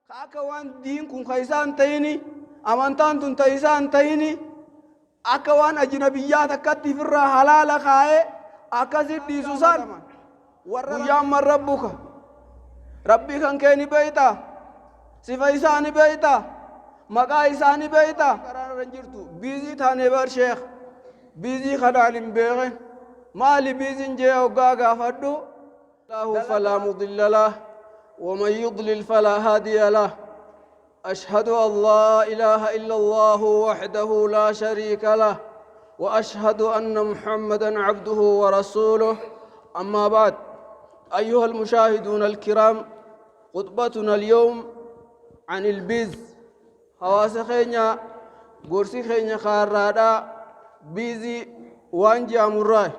Akka waan diin kun ka isaan ta'ini amantaan tun ta isaan ta'ini akka waan ajnabiyyaa takkatti firraa halaala kaa'ee akkasit dhiisu san guyyaan man rabbuka rabbii kan kee ni beeyta sifa isaa ni beeyta maqaa isaa ni beeyta karaarra jirtu biizii taanee bar sheekh biizii kadhaan hin beeken maali biiziin jee hoggaa gaafadhu lahu falaa mudilla lah ومن يضلل فلا هادي له أشهد أن لا إله إلا الله وحده لا شريك له وأشهد أن محمدا عبده ورسوله أما بعد أيها المشاهدون الكرام خطبتنا اليوم عن البيز حواس خينيا قرسي خينيا خارادا بيزي وانجا مراي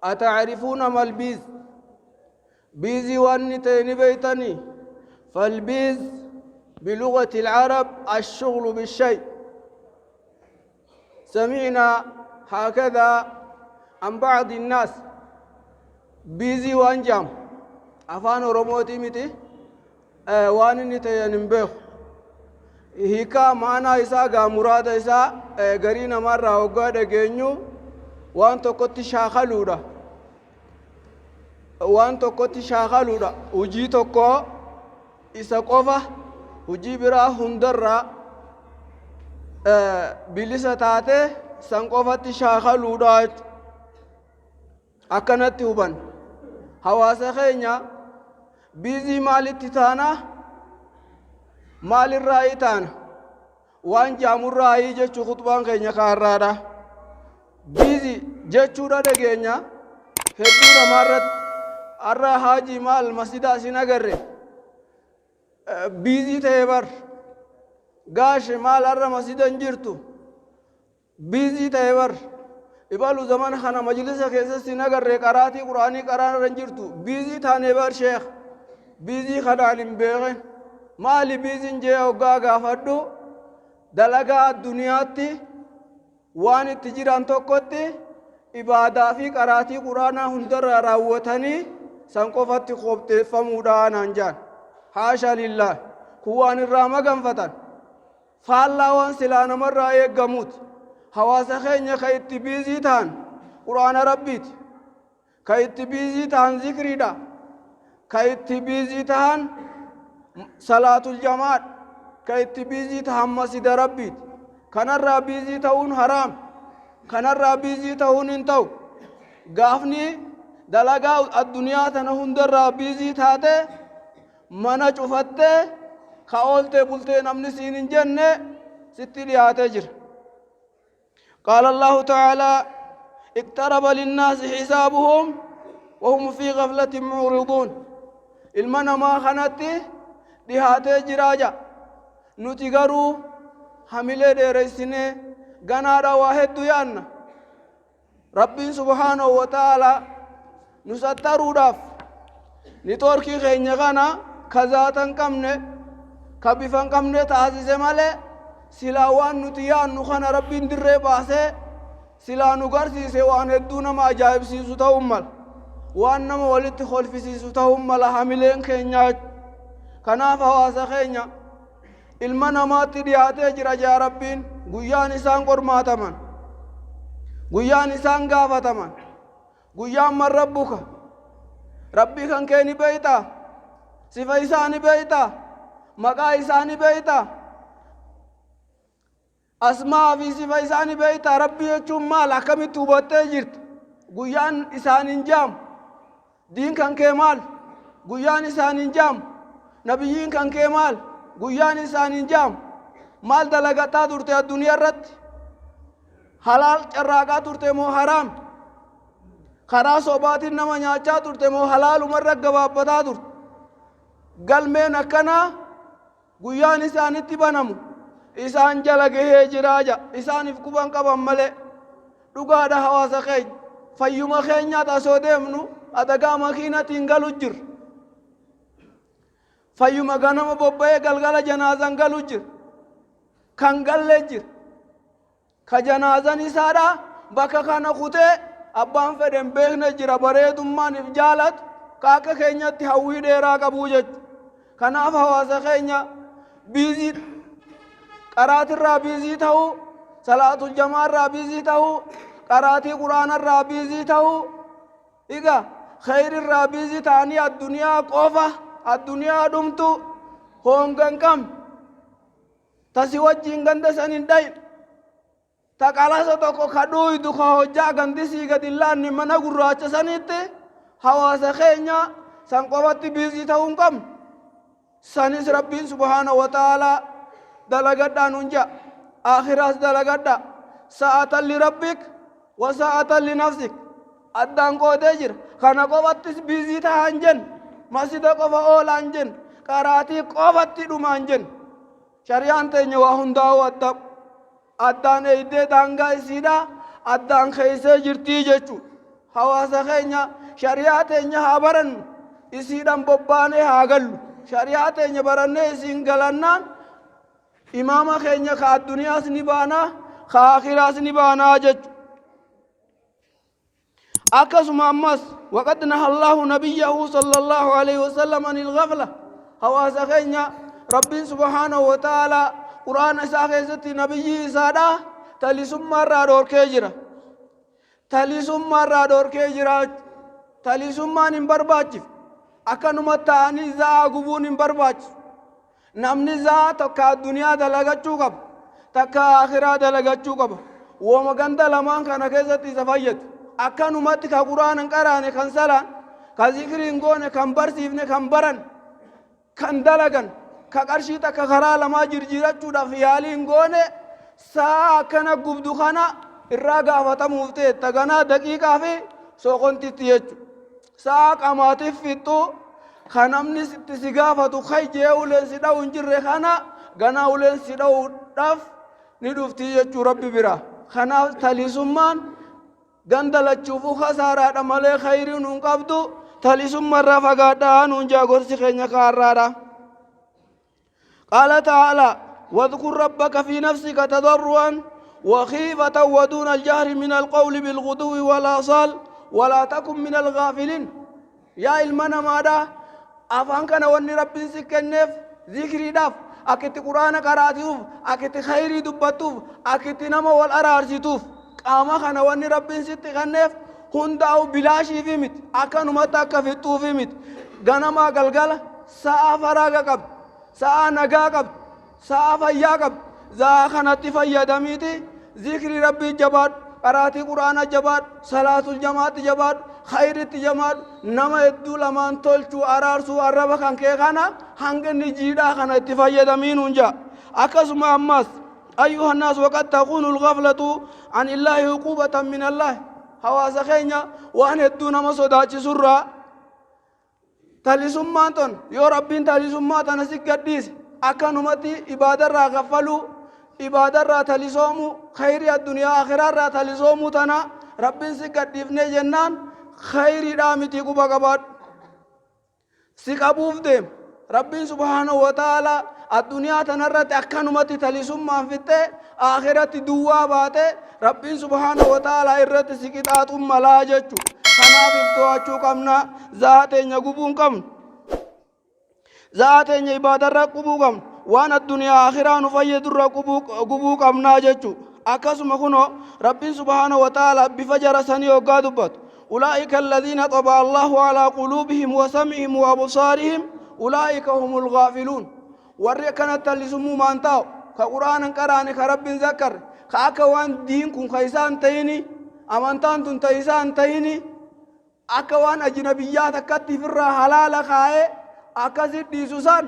أتعرفون ما البيز بيزي واني تيني بيتني فالبيز بلغة العرب الشغل بالشيء سمعنا هكذا عن بعض الناس بيزي وانجام أفان رموتي متي واني تيني بيخ هيكا معنا إسا مراد إسا غرينا مرة وقاد جينيو وانتو كنت شاخلودا waan tokkotti shaakaluudha hujii tokko isa qofa hujii biraa hundarraa bilisa taate san qofatti shaakaluudha akkanatti huban hawaasa keenya biizii maalitti taana maalirraa taana waan jaamurraa jechuu khutbaan keenya kaarraadha biizii jechuudha dhageenya hedduu namaarratti arra haji mal masjida sinagarre bizi tebar gash mal arra masjidan jirtu bizi tebar ibalu zaman khana majlisa kesa sinagarre qarati qur'ani qaran ranjirtu bizi thane bar sheikh bizi khadalim beegen mali bizin je oga gafaddu dalaga duniyatti waan itti jiran tokkotti ibadaa fi qarati qur'ana hundarra raawwatani sanqofatti qopheeffamuudhaan anjaan haasha lillah kuwaan irraa maganfatan faallaa waan silaa namarraa eeggamuuti hawaasa keenya ka itti biizii ta'an qur'aana rabbiiti ka itti biizii ta'an zikriidha ka itti biizii ta'an salaatul jamaad ka itti biizii ta'an masjida rabbiiti kanarraa biizii ta'uun haraam kanarraa biizii ta'uun hin ta'u gaafni dalaga addunyaa tana hundarraa biizii taate mana cufatte ka oolte bultee namni siin hin jenne sitti dhiyaatee jira قال الله تعالى اقترب للناس حسابهم وهم في غفلة معرضون المنا ما خنتي dhiyaatee jiraja nuti garuu hamilee dheereysine ganaadha waa hedduu yaanna rabbiin subhaanahu wa ta'ala nusattaruudhaaf ni torkii keenya kana kazaatan qabne ka bifan qabne taasise malee silaa waan nuti yaannu kana rabbiin dirree baasee silaa nu garsiise waan hedduu nama ajaa'ibsiisu ta'uu mala waan nama walitti kolfisiisu ta'uu mala hamileen keenyaa kanaaf hawaasa keenya ilma namaatti dhiyaatee jira jaa rabbiin guyyaan isaan qormaataman guyyaan isaan gaafataman guyyaan man rabbuka rabbii kan kee ni beeyta sifa isaa ni beeyta maqaa isaa ni beeyta asmaa fi sifa isaa ni beeyta rabbii jechuun maal akkamitti hubattee jirta guyyaan isaan hin jaamu diin kan kee maal guyyaan isaan hin jaamu nabiyyiin kan kee maal guyyaan isaan hin jaamu maal dalagataa turte addunyaa irratti halaal carraaqaa turte moo haraam karaa sobaatiin nama nyaachaa turte moo halaalumarra gabaabbataa turte galmeen akkanaa guyyaan isaanitti banamu isaan jala gahee jiraaja isaaniif kuban qaban malee dhugaadha hawaasa keenya fayyuma keenyaat asoo deemnu adagaa makiinatiin galu jirra fayyuma ganama bobba'ee galgala janaazan galu jira kan galle jira ka janaazan isaadha bakka kana kutee abbaan fedhen beekne jira bareedummaaniif jaalatu ka akka keenyatti hawwii dheeraa qabuu jechu kanaaf hawaasa keenya biizii qaraatirraa biizii ta'uu salaatul jamaarraa biizii ta'uu qaraatii quraanarraa biizii ta'uu iga khayrirraa biizii ta'anii addunyaa qofa addunyaa dhumtu hongan kam tasi wajjin ganda sanin dhayin ta qalasa tokko ka dhuuydu ka hojjaa gandisii gad hin laanne mana gurraacha sanitti hawaasa keenya san qofatti biizii ta'uu hin qabnu sanis rabbiin subhaanahu wa ta'aalaa dalagadhaan hunja akhiraas dalagadha sa'atan lirabbik wa sa'atan linafsik addaan qoodee jira kana qofattis biizii ta'an jen masjida qofa oolaan jen qaraatii qofatti dhumaan jen shari'aan teenya waa hundaa'uu addaan eeydee daangaa isiidha addaan keeysee jirtii jechu hawaasa keenya shari'aa teenya haa barannu isiidhan bobbaanee haa gallu shari'aa teenya barannee isiin galannaan imaama keenya ka addunyaas ni baanaa ka akhiraas ni baanaa jechu akkasuma ammas waqad naha Allahu nabiyyahu sallallahu alayhi wasallam anil ghafla hawaasa keenya rabbiin subhaanahu wa ta'aalaa qur'aana isaa keessatti nabiyyi isaadha talisummaarraa dhoorkee jira talisummaarraa dhoorkee jira talisummaan hin barbaachif akkanuma ta'anii za'a gubuun hin barbaachisu namni za'a tokko addunyaa dalagachuu qaba takka akhiraa dalagachuu qaba wooma ganda lamaan kana keessatti isa fayyadu akkanumatti ka qur'aana hin qaraane kan salaan ka zikrii hin goone kan barsiifne kan baran kan dalagan ka qarshii takka karaa lamaa jirjiirachuudhaaf yaalii hin goone sa'a akkana gubdu kana irraa gaafatamuuf ta'e taganaa daqiiqaa fi soqontitti jechuudha sa'a qamaatiif fixxuu kan namni itti si gaafatu kayyee uleen si dha'u hin jirre kana ganaa uleen si dha'uudhaaf ni dhuftii jechuu rabbi bira kanaaf talisummaan ganda lachuufuu kasaaraadha malee khayrii nuun qabdu talisummarraa fagaadhaa nuun jaagorsi keenya kaarraadha قال تعالى واذكر ربك في نفسك تضرعا وخيفة ودون الجهر من القول بالغدو والآصال ولا تكن من الغافلين يا المنا ماذا أفان كان وني رب سكنف ذكري داف أكت قرآن قراتيوف أكت خيري دبتوف أكت نما والأرارسيتوف قاما كان وني رب سكنف هنداو بلاشي في مت أكن متا كفتو في مت غنما قلقل ساعة فراغ قب ساعة نقا قب ساعة فيا قب ذا خنت فيا دميتي ذكري ربي جباد قراتي قرآن جباد صلاة الجماعة جباد خير الجماعة نما يدو لمان تولچو أرارسو أربا كان كيخانا هنگ نجيدا خنا اتفايا دمين انجا أكسم أماس أيها الناس وقد تكون الغفلة عن الله عقوبة من الله حواس خينيا وأن يدو نما صداچ سرّا تلسماتن يو ربين تلسماتن سكديس أكنمتي إبادة را غفلو إبادة را تلسومو خير الدنيا آخرة را تلسومو تنا ربين سكديفني جنان خير رامتي قبا قبات سكبوف ديم ربين سبحانه وتعالى الدنيا تنرت أكنمتي تلسوم فيته آخرة دوا باته ربين سبحانه وتعالى إرت سكتات ملاجتو خنا بفتواتشو كمنا ذاتين يقبون كم ذاتين عبادة رقبو كم وان الدنيا آخرة نفيد رقبو كمنا جتشو أكسم كنو ربين سبحانه وتعالى بفجر سني وقادبت أولئك الذين طبع الله على قلوبهم وسمعهم وأبصارهم أولئك هم الغافلون ورّكنا تلسمو مانتاو كقرآن قرآن كرب ذكر كأكوان دينكم خيسان تيني أمانتان تنتيسان تيني أكوان أجنبيات كتف الرا حلال خاء أكسر ديسوسان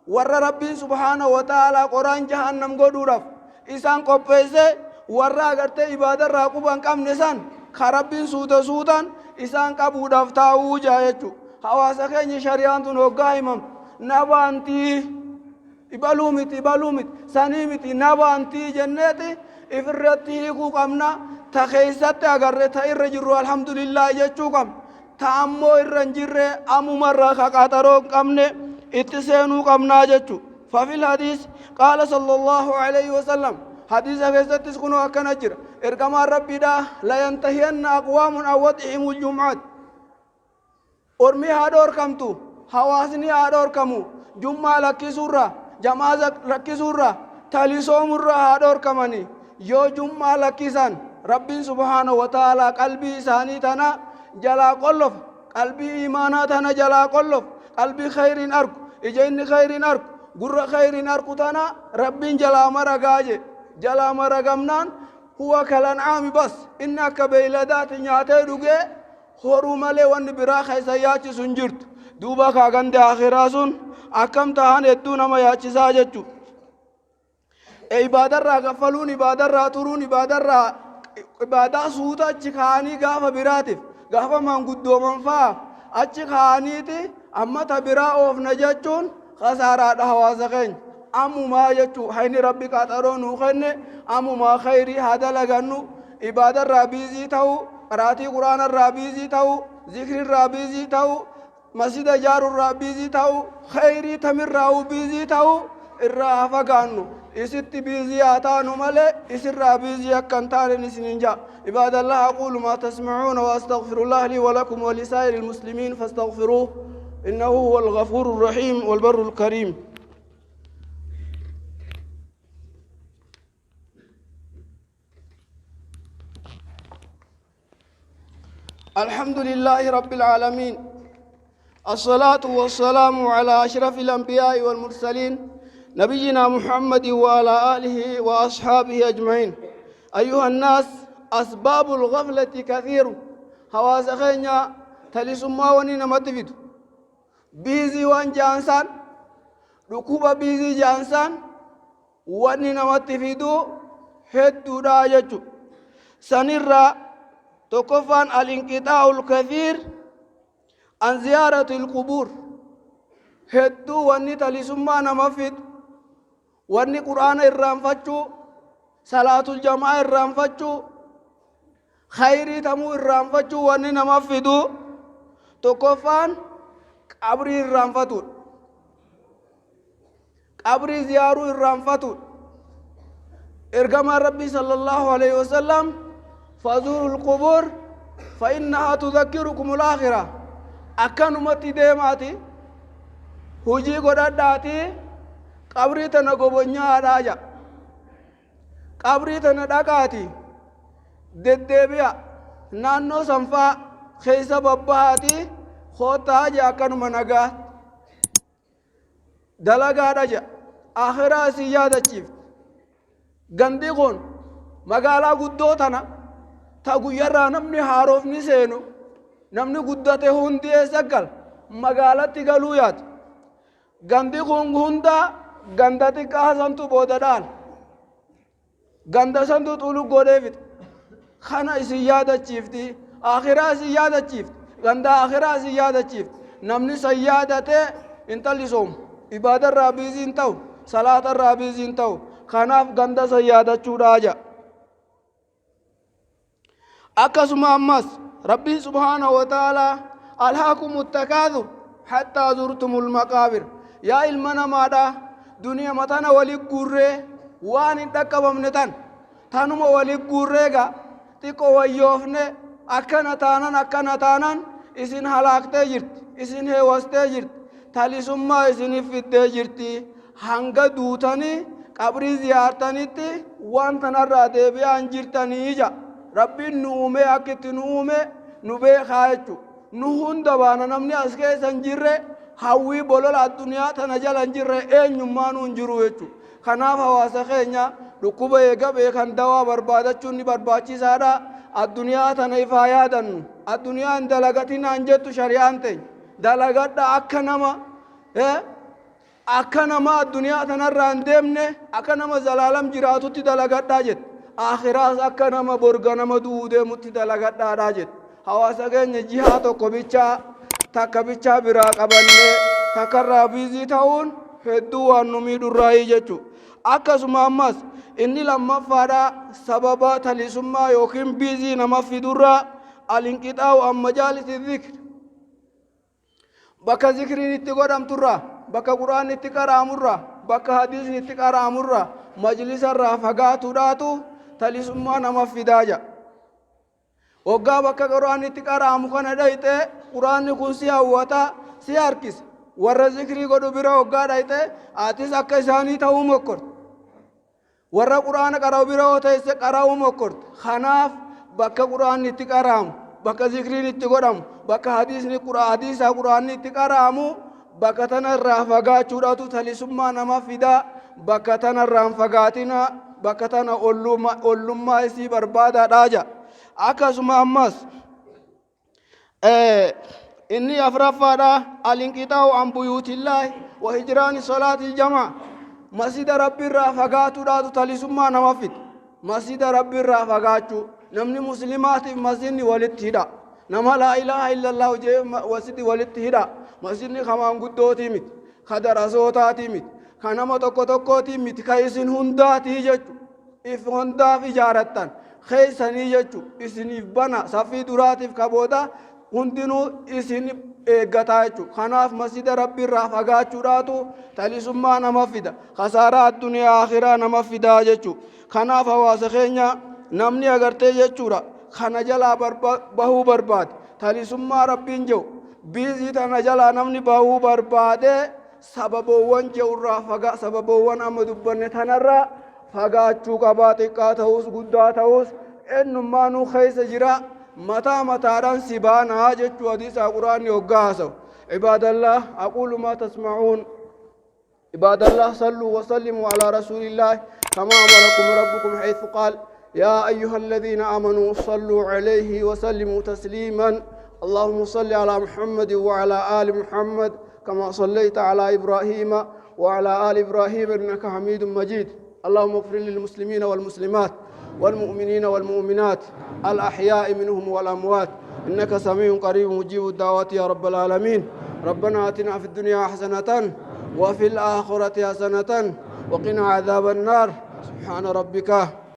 ور ربي سبحانه وتعالى قرآن جهنم قدورف إسان قبسه ور أغرت إبادة راقبان كم نسان خربين سودان إسان قبودف تاو جايتو حواسا خيني شريان تنوغايمم نبانتي إبالومت سانيمت نبانتي جنتي إفرتي قمنا تخيست أغرت إرجرو الحمد لله يجوكم تأمو إرنجر أمو مرة خاطرو قمنا اتسينو قمنا جتو ففي الحديث قال صلى الله عليه وسلم حديث فيست تسكنو أكنجر إرقما ربي دا لا ينتهين أقوام أو وضعهم الجمعات أرمي هادور كمتو hawaasni haa dhorkamu jummaa lakkisurra jamaaza lakkisurra talisoomurra haa dhorkamani yoo jummaa lakkisan rabbiin subhaanahu wa ta'aalaa qalbii isaanii tana jalaa qollof qalbii imaanaa tana jalaa qollof qalbii khayriin arku ija inni khayriin arku gurra khayriin arku tana rabbiin jalaa maragaaje jalaa maragamnaan huwa kalan'aami bas inni akka beeyladaati nyaatee dhugee horuu malee wanni biraa keessa yaachisu hin jirtu duuba kaagande akhiraa sun akkam tahan hedduu nama yaachisaa jechu ibaadarraa gaffaluun ibaadarraa turuun ibaadaa suuta achi kaanii gaafa biraatiif gaafa manguddooman fa'a achi kaaniiti amma ta biraa oofna jechuun khasaaraadha hawaasa keenya ammumaa jechuu hayni rabbi qaxaroo nuu kenne ammumaa khayrii haa dalagannu ibaadarraa biizii ta'uu qaraatii quraanarraa biizii ta'uu zikrirraa biizii ta'uu masjida ijaarurraa biizii ta'uu khayrii tamirraa biizii ta'uu irraa haa fagaannu isitti biizii haa taanu malee isirraa biizii akka hin taane isiniin jaa عباد الله أقول ما تسمعون وأستغفر الله لي ولكم ولسائر المسلمين فاستغفروه إنه هو الغفور الرحيم والبر الكريم الحمد لله رب العالمين الصلاة والسلام على أشرف الأنبياء والمرسلين نبينا محمد وعلى آله وأصحابه أجمعين أيها الناس أسباب الغفلة كثير حواس خينيا تلسما ونينا مدفد بيزي وان جانسان ركوب بيزي جانسان ونينا مدفدو هدو راجتو سنرى تكفان الانقطاع الكثير عن زيارة القبور هدو واني تلسما نمفد واني قرآن الرانفتشو صلاة الجماعة الرانفتشو خيري تمو الرانفتشو واني نمفدو تكفان قبري الرانفتو قبري زيارو الرانفتو ارقم ربي صلى الله عليه وسلم فزوروا القبور فإنها تذكركم الآخرة أكنمتي ديماتي هجي قداداتي قبري تنقبنيا راجا قبري تندقاتي ددبيا نانو سنفا خيسا ببهاتي خوتا جا أكنم نقا دلقا راجا آخرا سيادة چيف گندی قون مقالا قدوتنا تاقو يرى نمني حاروف نسينو نمني قدته هندي سقل مقالا تقلو يات گندی قون هندا گندتی کاسنتو بوددال گندسنتو طولو قدفت خانا سيادة چيفتي آخرا سيادة چيفت گندا آخرا سيادة چيفت نمني سيادة انتالي سوم عبادة رابيزين تاو صلاة رابيزين تاو خناف گندا سيادة چوراجا أكسما أمس ربي سبحانه وتعالى ألهاكم التكاثر حتى زرتم المقابر يا المنا مادا دنيا متانا ولي قرر وان انتكب منتان تانما ولي قررغا تيكو ويوفن أكنا تانان إسن حلاقته جرت إسن هواسته جرت تالي سمما إسن فته جرتي هنگا دوتاني قبري زيارتانيتي وان تنرى ديبيان جرتاني إجا ربي نومي أكت نومي نبي خايتو نهون دبانا نمني أسكي سنجره هاوي بولول الدنيا تنجل انجره اين يمانو انجرو يچو خناف حواسا خينيا ركوبة يغا بيخان دوا بربادة چوني برباچي سادا الدنيا تنفا يادن الدنيا اندلغتين انجتو شريان تين دلغت دا اكنما الدنيا تنران ديمنه اكنما زلالم جراتو تي دلغت داجت آخراس اكنما برغنما دودي متي دلغت داجت حواسا خينيا جهاتو كوبيچا تكبيچا برا قبنه تكرا بيزي تاون هدو وانمي دراي جچو اكسما امس اني لما فادا سببا تلسما يوكين بيزي نما في درا الانقطاع عن مجالس الذكر بك ذكر نتقدم ترى بك قران نتقرامرا بك حديث نتقرامرا مجلس الرافقات داتو تلسما نما في داجا وقا بك قرآن تقرأ مخنا دايته قرآن كون سيهوتا سياركس warra zikrii godhu bira hoggaa dhayxe atis akka isaanii ta'uu mokkorte warra quraana qara'u bira yoo teesse qara'uu mokkorte kanaaf bakka quraanni itti qara'amu bakka zikriin itti godhamu bakka hadiisa quraanni itti qara'amu bakka tanarraa fagaachuudhaatu talisummaa nama fidaa bakka tanarraan fagaatina bakka tana ollummaa isii barbaadaadhaa jedha akkasuma ammas inni afraffaadha alinqixaa'u an buyuutillaahi wa hijraani salaatil jamaa masjida rabbiirraa fagaatuudhaatu talisummaa nama fida masjida rabbiirraa fagaachuu namni muslimaatiif masjidni walitti hidha nama laa ilaaha illallah jee masjidni walitti hidha masjidni kamaan guddootii miti ka darasootaati miti ka nama tokkootii miti ka isin hundaatii jechu if hundaaf ijaarattan keeysanii jechu isiniif bana safii duraatiif ka booda hundinuu isin eeggataa jechu kanaaf masjida rabbiirraa fagaachuudhaatu talisummaa nama fida khasaaraa addunyaa akhiraa nama fidaa jechu kanaaf hawaasa keenya namni agartee jechuudha kana jalaa bahuu barbaade talisummaa rabbiin jehu biizii tana jalaa namni bahuu barbaade sababoowwan jehurraa sababoowwan amma dubbanne tanarraa fagaachuu qabaa xiqqaa ta'us guddaa ta'us ennummaanuu keessa jira متى متى سبانا جت حديث القرآن يوغاسو عباد الله أقول ما تسمعون عباد الله صلوا وسلموا على رسول الله كما أمركم ربكم حيث قال يا أيها الذين آمنوا صلوا عليه وسلموا تسليما اللهم صل على محمد وعلى آل محمد كما صليت على إبراهيم وعلى آل إبراهيم إنك حميد مجيد اللهم اغفر للمسلمين والمسلمات والمؤمنين والمؤمنات الأحياء منهم والأموات إنك سميع قريب مجيب الدعوات يا رب العالمين ربنا آتنا في الدنيا حسنة وفي الآخرة حسنة وقنا عذاب النار سبحان ربك